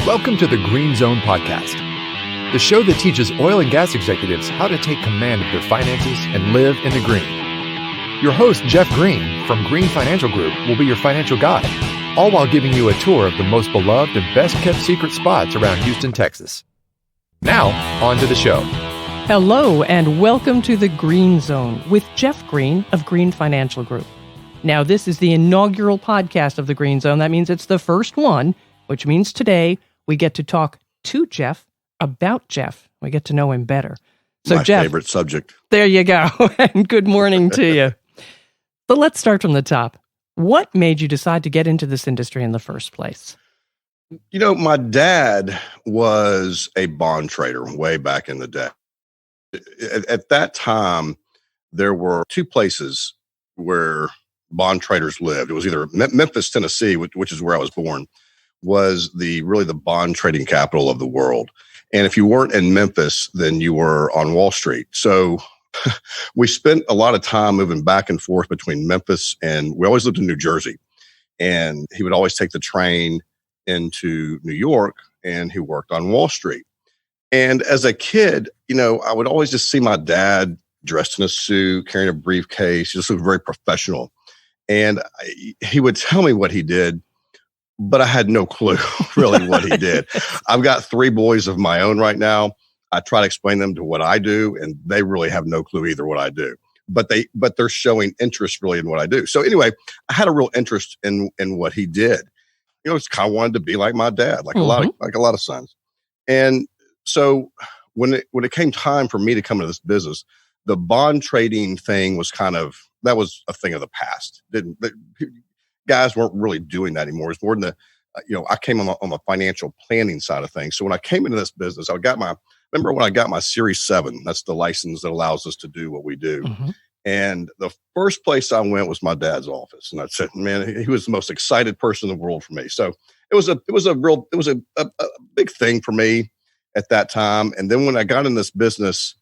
Welcome to the Green Zone Podcast, the show that teaches oil and gas executives how to take command of their finances and live in the green. Your host, Jeff Green, from Green Financial Group, will be your financial guide, all while giving you a tour of the most beloved and best-kept secret spots around Houston, Texas. Now, on to the show. Hello, and welcome to the Green Zone with Jeff Green of Green Financial Group. Now, this is the inaugural podcast of the Green Zone. That means it's the first one, which means today we get to talk to Jeff about Jeff. We get to know him better. So, My Jeff, favorite subject. There you go. And good morning to you. But let's start from the top. What made you decide to get into this industry in the first place? You know, my dad was a bond trader way back in the day. At that time, there were two places where bond traders lived. It was either Memphis, Tennessee, which is where I was born, was really the bond trading capital of the world. And if you weren't in Memphis, then you were on Wall Street. So we spent a lot of time moving back and forth between Memphis, and we always lived in New Jersey. And he would always take the train into New York, and he worked on Wall Street. And as a kid, you know, I would always just see my dad dressed in a suit, carrying a briefcase, just looked very professional. And he would tell me what he did, but I had no clue really what he did. I've got three boys of my own right now. I try to explain them to what I do, and they really have no clue either what I do. But they're showing interest really in what I do. So anyway, I had a real interest in what he did. You know, it's kind of wanted to be like my dad, like a lot of sons. And so when it came time for me to come into this business, the bond trading thing was that was a thing of the past. Guys weren't really doing that anymore. It's more than I came on the financial planning side of things. So when I came into this business, remember when I got my Series 7, that's the license that allows us to do what we do. Mm-hmm. And the first place I went was my dad's office. And I said, man, he was the most excited person in the world for me. So it was a big thing for me at that time. And then when I got in this business,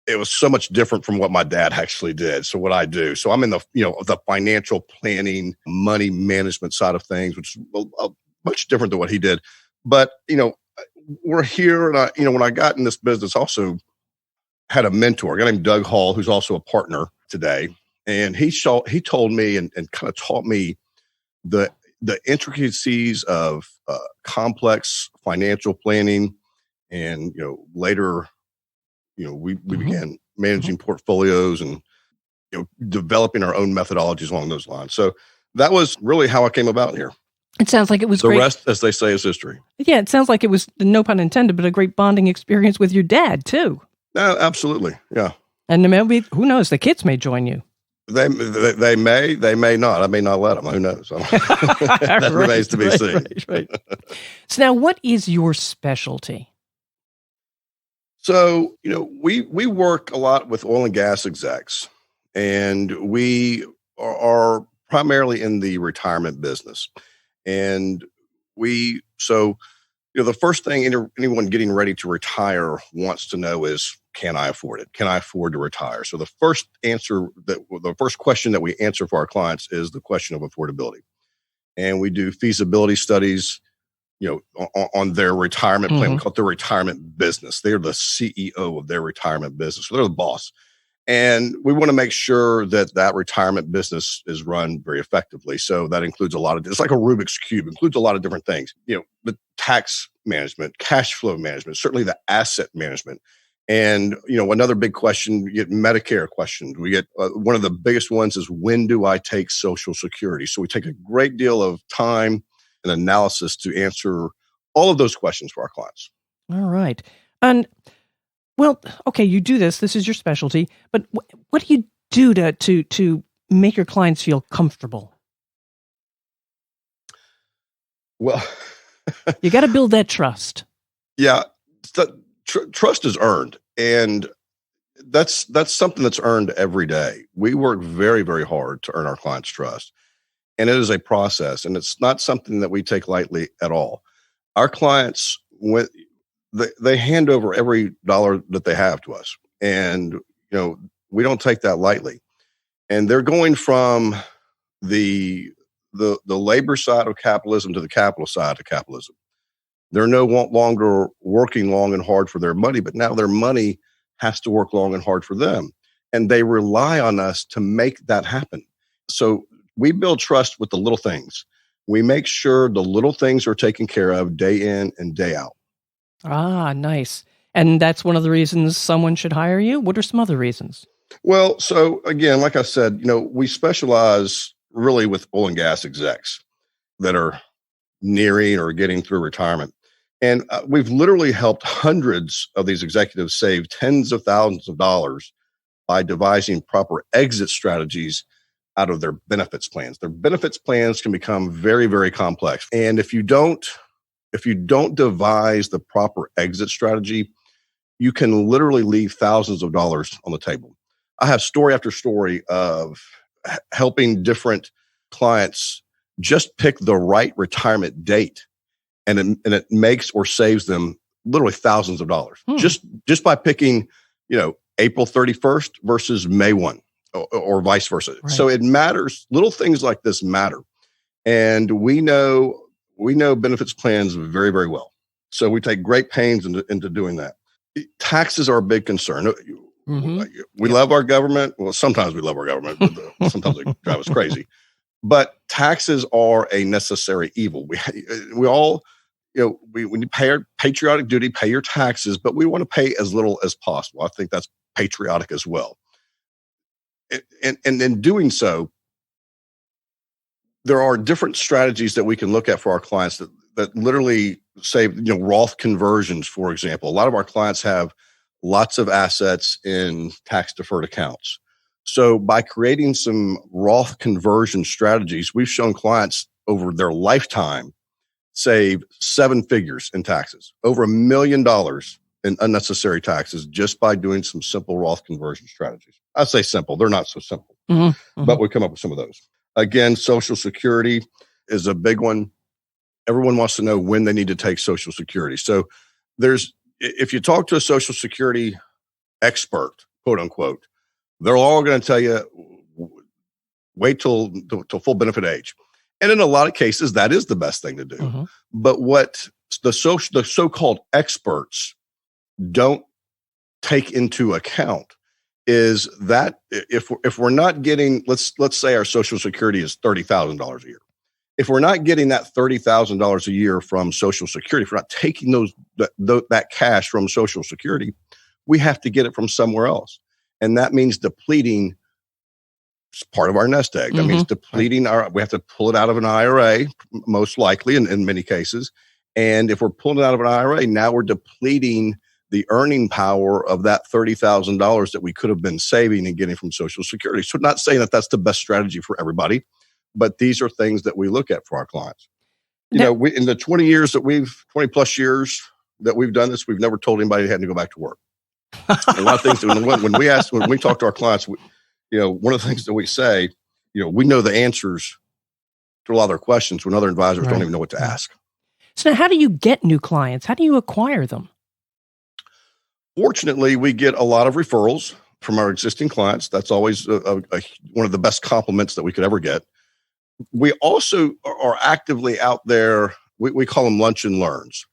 it was so much different from what my dad actually did. So what I do. So I'm in the financial planning, money management side of things, which is much different than what he did. But, we're here. And when I got in this business, also had a mentor, a guy named Doug Hall, who's also a partner today. And he told me and kind of taught me the intricacies of complex financial planning. And, later, we began managing portfolios and, developing our own methodologies along those lines. So that was really how I came about here. It sounds like it was great. The rest, as they say, is history. Yeah, it sounds like it was, no pun intended, but a great bonding experience with your dad, too. Absolutely, yeah. And maybe, who knows, the kids may join you. They may not. I may not let them. Who knows? That remains to be seen. Right. So now, what is your specialty? So, we work a lot with oil and gas execs, and we are primarily in the retirement business. And the first thing anyone getting ready to retire wants to know is, can I afford it? Can I afford to retire? So the first question that we answer for our clients is the question of affordability. And we do feasibility studies, on their retirement plan. We call it their retirement business. They're the CEO of their retirement business. So they're the boss. And we want to make sure that retirement business is run very effectively. So that includes it's like a Rubik's Cube, includes a lot of different things, the tax management, cash flow management, certainly the asset management. And, another big question, you get Medicare questions. We get one of the biggest ones is, when do I take Social Security? So we take a great deal of time and analysis to answer all of those questions for our clients. All right. And well, okay, you do this. This is your specialty. But what do you do to make your clients feel comfortable? Well, you got to build that trust. Yeah, trust is earned, and that's something that's earned every day. We work very, very hard to earn our clients' trust, and it is a process, and it's not something that we take lightly at all. Our clients, they hand over every dollar that they have to us, and we don't take that lightly. And they're going from the labor side of capitalism to the capital side of capitalism. They're no longer working long and hard for their money, but now their money has to work long and hard for them. And they rely on us to make that happen. So we build trust with the little things. We make sure the little things are taken care of day in and day out. Ah, nice. And that's one of the reasons someone should hire you? What are some other reasons? Well, so again, like I said, we specialize really with oil and gas execs that are nearing or getting through retirement. And we've literally helped hundreds of these executives save tens of thousands of dollars by devising proper exit strategies out of their benefits plans. Their benefits plans can become very, very complex. And if you don't devise the proper exit strategy, you can literally leave thousands of dollars on the table. I have story after story of helping different clients just pick the right retirement date, and it makes or saves them literally thousands of dollars just by picking, April 31st versus May 1 or vice versa. Right. So it matters. Little things like this matter. And we know benefits plans very, very well. So we take great pains into doing that. Taxes are a big concern. We love our government. Well, sometimes we love our government, but sometimes they drive us crazy. But taxes are a necessary evil. We all, when you pay our patriotic duty, pay your taxes, but we want to pay as little as possible. I think that's patriotic as well. And in doing so, there are different strategies that we can look at for our clients that literally save, Roth conversions, for example. A lot of our clients have lots of assets in tax deferred accounts. So by creating some Roth conversion strategies, we've shown clients over their lifetime save 7 figures in taxes, over $1 million in unnecessary taxes just by doing some simple Roth conversion strategies. I say simple, they're not so simple, but we come up with some of those. Again, Social Security is a big one. Everyone wants to know when they need to take Social Security. So if you talk to a Social Security expert, quote unquote, they're all going to tell you, wait till full benefit age. And in a lot of cases, that is the best thing to do. But what the so-called experts don't take into account is that if we're not getting, let's say our Social Security is $30,000 a year. If we're not getting that $30,000 a year from Social Security, if we're not taking that cash from Social Security, we have to get it from somewhere else. And that means depleting part of our nest egg. That means depleting we have to pull it out of an IRA, most likely in many cases. And if we're pulling it out of an IRA, now we're depleting the earning power of that $30,000 that we could have been saving and getting from Social Security. So not saying that that's the best strategy for everybody, but these are things that we look at for our clients. In the 20 plus years that we've done this, we've never told anybody they had to go back to work. A lot of things, when we talk to our clients, one of the things that we say, we know the answers to a lot of their questions when other advisors don't even know what to ask. So now how do you get new clients? How do you acquire them? Fortunately, we get a lot of referrals from our existing clients. That's always one of the best compliments that we could ever get. We also are actively out there. We call them lunch and learns.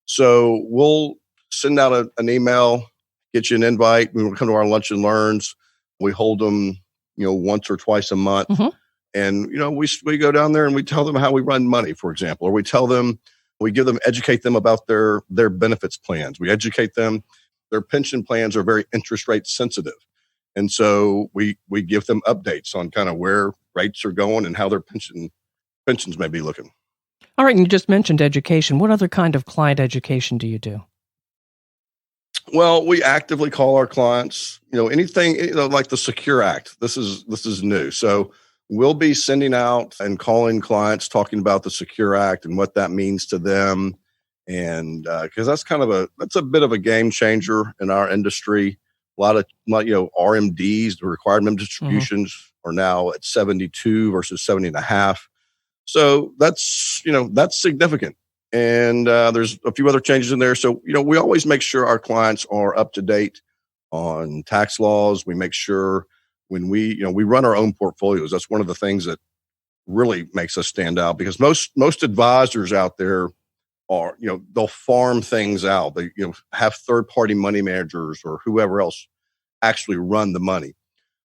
So we'll send out an email, get you an invite. We will come to our lunch and learns. We hold them, once or twice a month. And, we go down there and we tell them how we run money, for example, or we educate them about their benefits plans. We educate them. Their pension plans are very interest rate sensitive. And so we give them updates on kind of where rates are going and how their pensions may be looking. All right. And you just mentioned education. What other kind of client education do you do? Well, we actively call our clients, anything, like the Secure Act. This is new. So we'll be sending out and calling clients, talking about the Secure Act and what that means to them. And because that's a bit of a game changer in our industry. A lot of, RMDs, the required minimum distributions, are now at 72 versus 70.5. So that's significant. And there's a few other changes in there. So, we always make sure our clients are up to date on tax laws. We make sure when we run our own portfolios. That's one of the things that really makes us stand out, because most advisors out there are, they'll farm things out. They, have third-party money managers or whoever else actually run the money.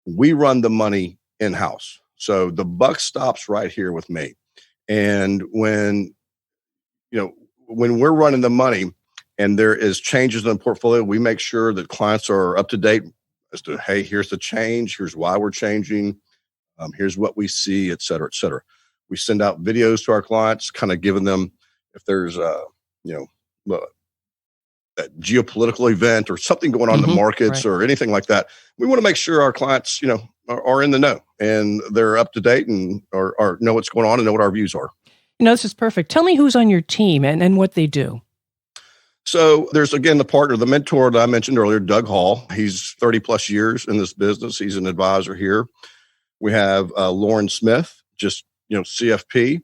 We run the money in-house. So the buck stops right here with me. And when we're running the money and there is changes in the portfolio, we make sure that clients are up to date as to, hey, here's the change, here's why we're changing, here's what we see, et cetera, et cetera. We send out videos to our clients, kind of giving them, if there's a geopolitical event or something going on in the markets or anything like that. We want to make sure our clients, are in the know and they're up to date and or know what's going on and know what our views are. This is perfect. Tell me who's on your team and what they do. So there's, again, the partner, the mentor that I mentioned earlier, Doug Hall. He's 30 plus years in this business. He's an advisor here. We have Lauren Smith, just, CFP,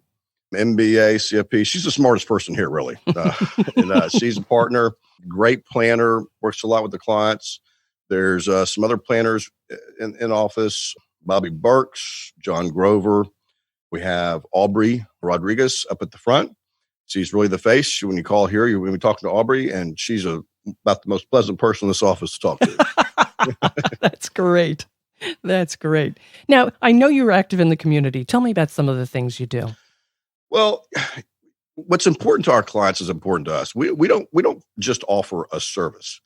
MBA, CFP. She's the smartest person here, really. And she's a partner, great planner, works a lot with the clients. There's some other planners in office, Bobby Burks, John Grover. We have Aubrey Rodriguez up at the front. She's really the face. When you call here, you're going to be talking to Aubrey, and she's about the most pleasant person in this office to talk to. That's great. That's great. Now, I know you're active in the community. Tell me about some of the things you do. Well, what's important to our clients is important to us. We don't just offer a service.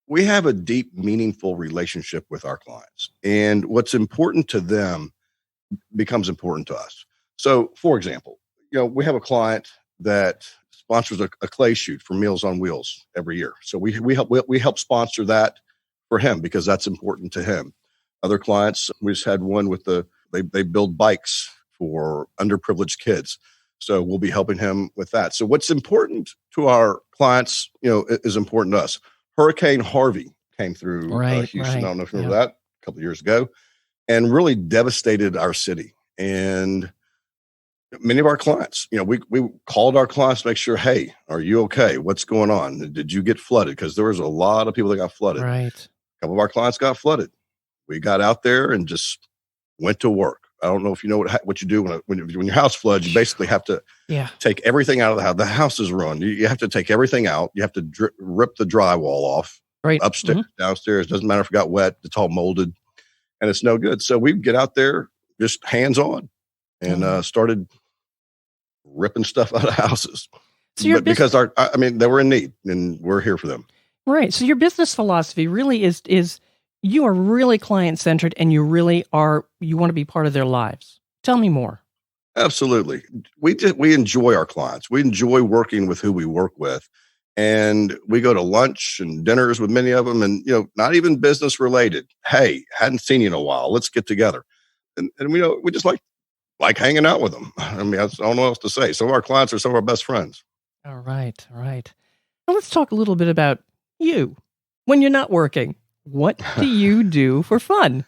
We have a deep, meaningful relationship with our clients, and what's important to them becomes important to us. So, for example, we have a client that sponsors a clay shoot for Meals on Wheels every year. So we help sponsor that for him because that's important to him. Other clients, we just had one with they build bikes for underprivileged kids. So we'll be helping him with that. So what's important to our clients, is important to us. Hurricane Harvey came through Houston. I don't know if you remember that a couple of years ago, and really devastated our city. And many of our clients, we called our clients to make sure, hey, are you okay? What's going on? Did you get flooded? Because there was a lot of people that got flooded. Right. A couple of our clients got flooded. We got out there and just went to work. I don't know if you know what you do when your house floods. You basically have to take everything out of the house. The house is ruined. You have to take everything out. You have to rip the drywall off. Right. Upstairs, downstairs. Doesn't matter if it got wet. It's all molded, and it's no good. So we get out there just hands on and started ripping stuff out of houses. So because they were in need, and we're here for them. Right. So your business philosophy really is you are really client-centered, and you want to be part of their lives. Tell me more. Absolutely. We enjoy our clients. We enjoy working with who we work with. And we go to lunch and dinners with many of them, and, not even business related. Hey, hadn't seen you in a while. Let's get together. And we just like hanging out with them. I don't know what else to say. Some of our clients are some of our best friends. All right. Well, let's talk a little bit about you. When you're not working, what do you do for fun?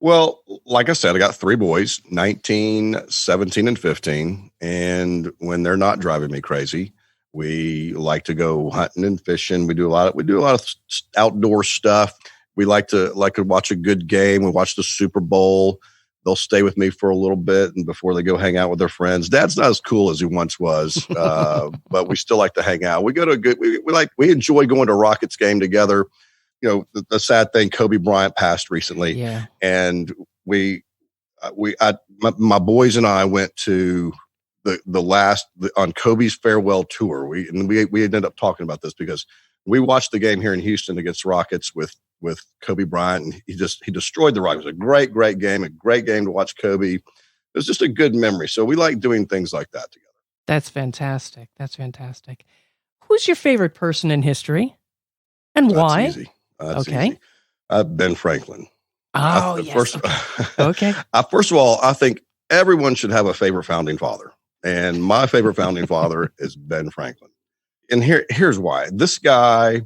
Well, like I said, I got 3 boys, 19, 17, and 15. And when they're not driving me crazy, we like to go hunting and fishing. We do a lot of outdoor stuff. We like to watch a good game. We watch the Super Bowl. They'll stay with me for a little bit and before they go hang out with their friends. Dad's not as cool as he once was, but we still like to hang out. We go to we enjoy going to a Rockets game together. The sad thing, Kobe Bryant passed recently, and my boys and I went to on Kobe's farewell tour. We ended up talking about this because we watched the game here in Houston against Rockets with Kobe Bryant, and he destroyed the Rockets. It was a great game, a great game to watch Kobe. It was just a good memory. So we like doing things like that together. That's fantastic. Who's your favorite person in history, and why? That's easy. That's easy. Ben Franklin. Oh, yes. Okay. First of all, I think everyone should have a favorite founding father. And my favorite founding father is Ben Franklin. And here's why. This guy,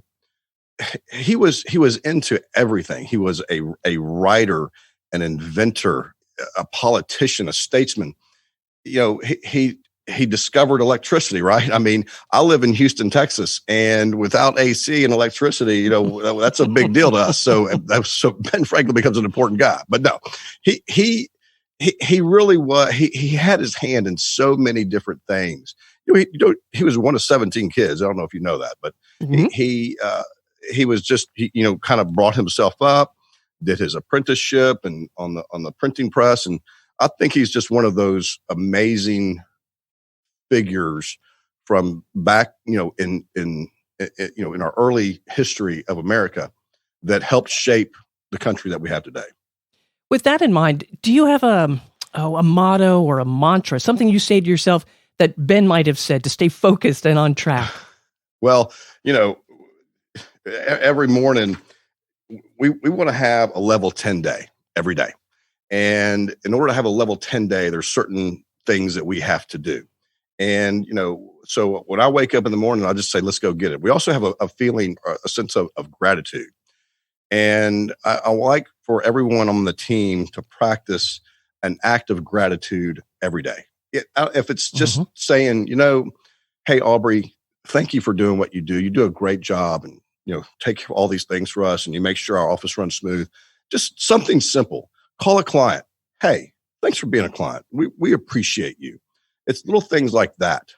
he was into everything. He was a writer, an inventor, a politician, a statesman. He discovered electricity, right? I mean, I live in Houston, Texas, and without AC and electricity, that's a big deal to us. So Ben Franklin becomes an important guy. But no, he really was. He had his hand in so many different things. he was one of 17 kids. I don't know if you know that, but Mhm. he was just, kind of brought himself up, did his apprenticeship and on the printing press. And I think he's just one of those amazing figures from back, in our early history of America that helped shape the country that we have today. With that in mind, do you have a motto or a mantra, something you say to yourself that Ben might have said to stay focused and on track? Well, every morning we want to have a level 10 day every day. And in order to have a level 10 day, there's certain things that we have to do. And, so when I wake up in the morning, I just say, let's go get it. We also have a feeling, a sense of gratitude. And I like for everyone on the team to practice an act of gratitude every day. If it's just saying, hey, Aubrey, thank you for doing what you do. You do a great job and, take all these things for us and you make sure our office runs smooth. Just something simple. Call a client. Hey, thanks for being a client. We appreciate you. It's little things like that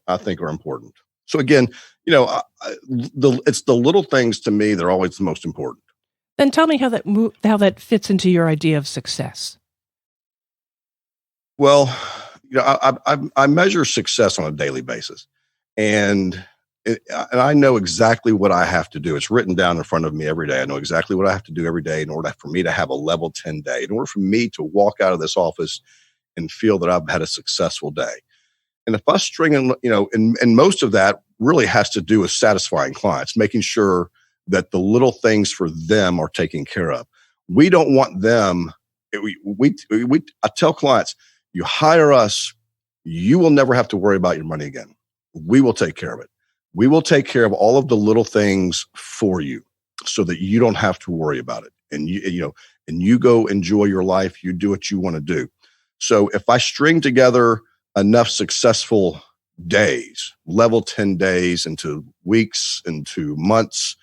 I think are important. So again, it's the little things to me that are always the most important. Then tell me how that fits into your idea of success. Well, I measure success on a daily basis, and I know exactly what I have to do. It's written down in front of me every day. I know exactly what I have to do every day in order for me to have a level 10 day, in order for me to walk out of this office and feel that I've had a successful day. And if I string in, and most of that really has to do with satisfying clients, making sure that the little things for them are taken care of. We don't want them. I tell clients, you hire us, you will never have to worry about your money again. We will take care of it. We will take care of all of the little things for you so that you don't have to worry about it. And you go enjoy your life. You do what you want to do. So if I string together enough successful days, level 10 days into weeks, into months,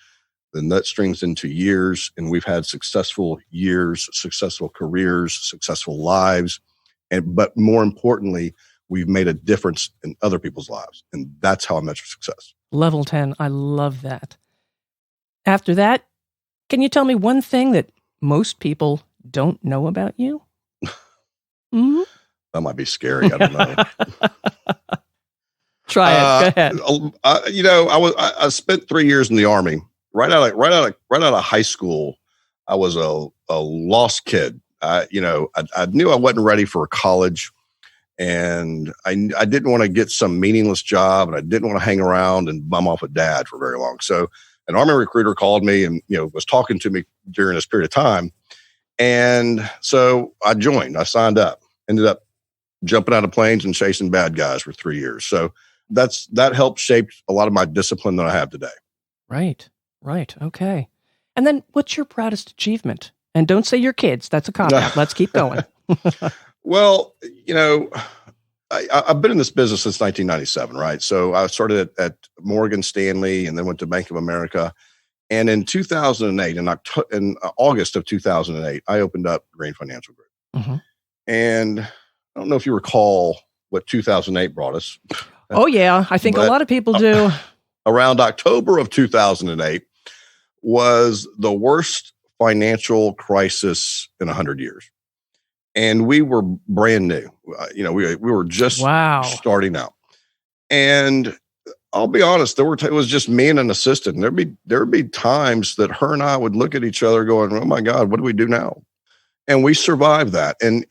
then that strings into years. And we've had successful years, successful careers, successful lives. But more importantly, we've made a difference in other people's lives. And that's how I measure success. Level 10. I love that. After that, can you tell me one thing that most people don't know about you? Mm-hmm. That might be scary. I don't know. Try it. Go ahead. I spent 3 years in the Army. Right out of high school, I was a lost kid. I knew I wasn't ready for college, and I didn't want to get some meaningless job, and I didn't want to hang around and bum off with dad for very long. So an Army recruiter called me and was talking to me during this period of time, and so I joined. I signed up. Ended up jumping out of planes and chasing bad guys for 3 years. So that helped shape a lot of my discipline that I have today. Right. Okay. And then what's your proudest achievement? And don't say your kids. That's a cop-out. Let's keep going. Well, I've been in this business since 1997, right? So I started at Morgan Stanley and then went to Bank of America. And in 2008, in August of 2008, I opened up Green Financial Group. Mm-hmm. And I don't know if you recall what 2008 brought us. Oh, yeah. I think a lot of people do. Around October of 2008 was the worst financial crisis in 100 years. And we were brand new. We were just starting out. And I'll be honest, it was just me and an assistant. There'd be times that her and I would look at each other going, oh my God, what do we do now? And we survived that. And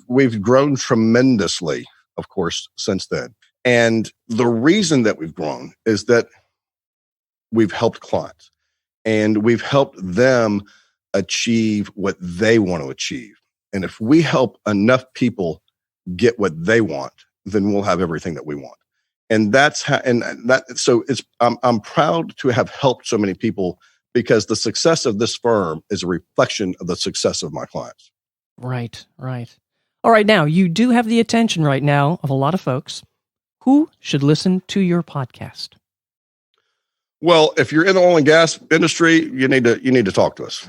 we've grown tremendously, of course, since then. And the reason that we've grown is that we've helped clients and we've helped them achieve what they want to achieve. And if we help enough people get what they want, then we'll have everything that we want. And I'm proud to have helped so many people because the success of this firm is a reflection of the success of my clients. Right. All right. Now, you do have the attention right now of a lot of folks. Who should listen to your podcast? Well, if you're in the oil and gas industry, you need to talk to us.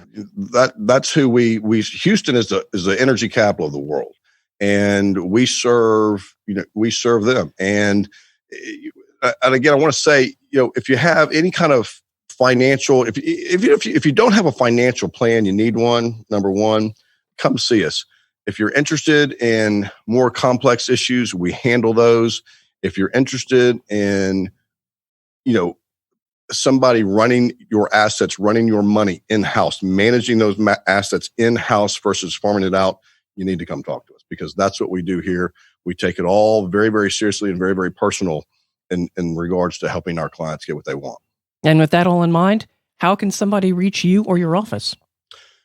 That's who we Houston is the energy capital of the world. and we serve them. And again, I want to say, if you have any kind of financial, if you don't have a financial plan, you need one. Number one, come see us. If you're interested in more complex issues, we handle those. If you're interested in, somebody running your assets, running your money in-house, managing those assets in-house versus farming it out, you need to come talk to us, because that's what we do here. We take it all very, very seriously and very, very personal in regards to helping our clients get what they want. And with that all in mind, how can somebody reach you or your office?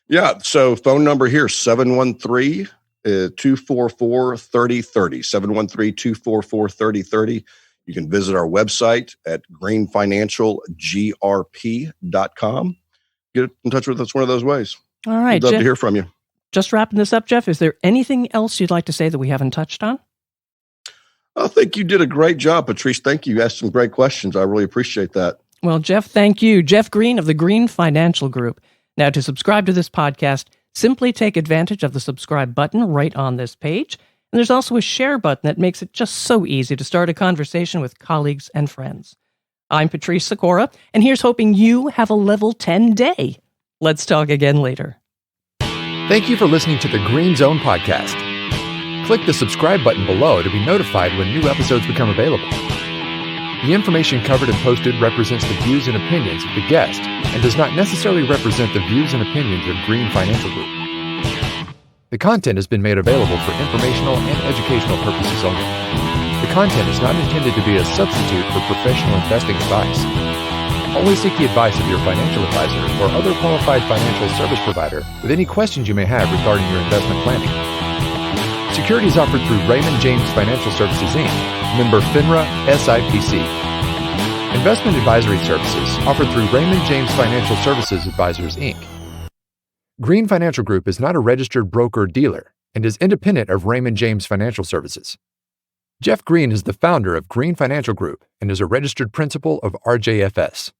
Yeah. So phone number here, 713-244-3030, 713-244-3030. You can visit our website at greenfinancialgrp.com. Get in touch with us one of those ways. All right. We'd love Jeff, to hear from you. Just wrapping this up, Jeff, is there anything else you'd like to say that we haven't touched on? I think you did a great job, Patrice. Thank you. You asked some great questions. I really appreciate that. Well, Jeff, thank you. Jeff Green of the Green Financial Group. Now, to subscribe to this podcast, simply take advantage of the subscribe button right on this page. And there's also a share button that makes it just so easy to start a conversation with colleagues and friends. I'm Patrice Sikora, and here's hoping you have a level 10 day. Let's talk again later. Thank you for listening to the Green Zone podcast. Click the subscribe button below to be notified when new episodes become available. The information covered and posted represents the views and opinions of the guest and does not necessarily represent the views and opinions of Green Financial Group. The content has been made available for informational and educational purposes only. The content is not intended to be a substitute for professional investing advice. Always seek the advice of your financial advisor or other qualified financial service provider with any questions you may have regarding your investment planning. Securities offered through Raymond James Financial Services, Inc., member FINRA SIPC. Investment advisory services offered through Raymond James Financial Services Advisors, Inc. Green Financial Group is not a registered broker-dealer and is independent of Raymond James Financial Services. Jeff Green is the founder of Green Financial Group and is a registered principal of RJFS.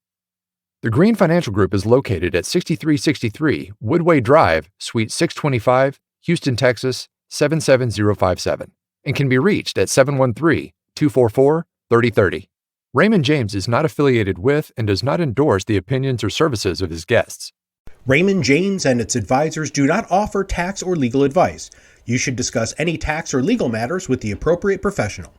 The Green Financial Group is located at 6363 Woodway Drive, Suite 625, Houston, Texas, 77057, and can be reached at 713-244-3030. Raymond James is not affiliated with and does not endorse the opinions or services of his guests. Raymond James and its advisors do not offer tax or legal advice. You should discuss any tax or legal matters with the appropriate professional.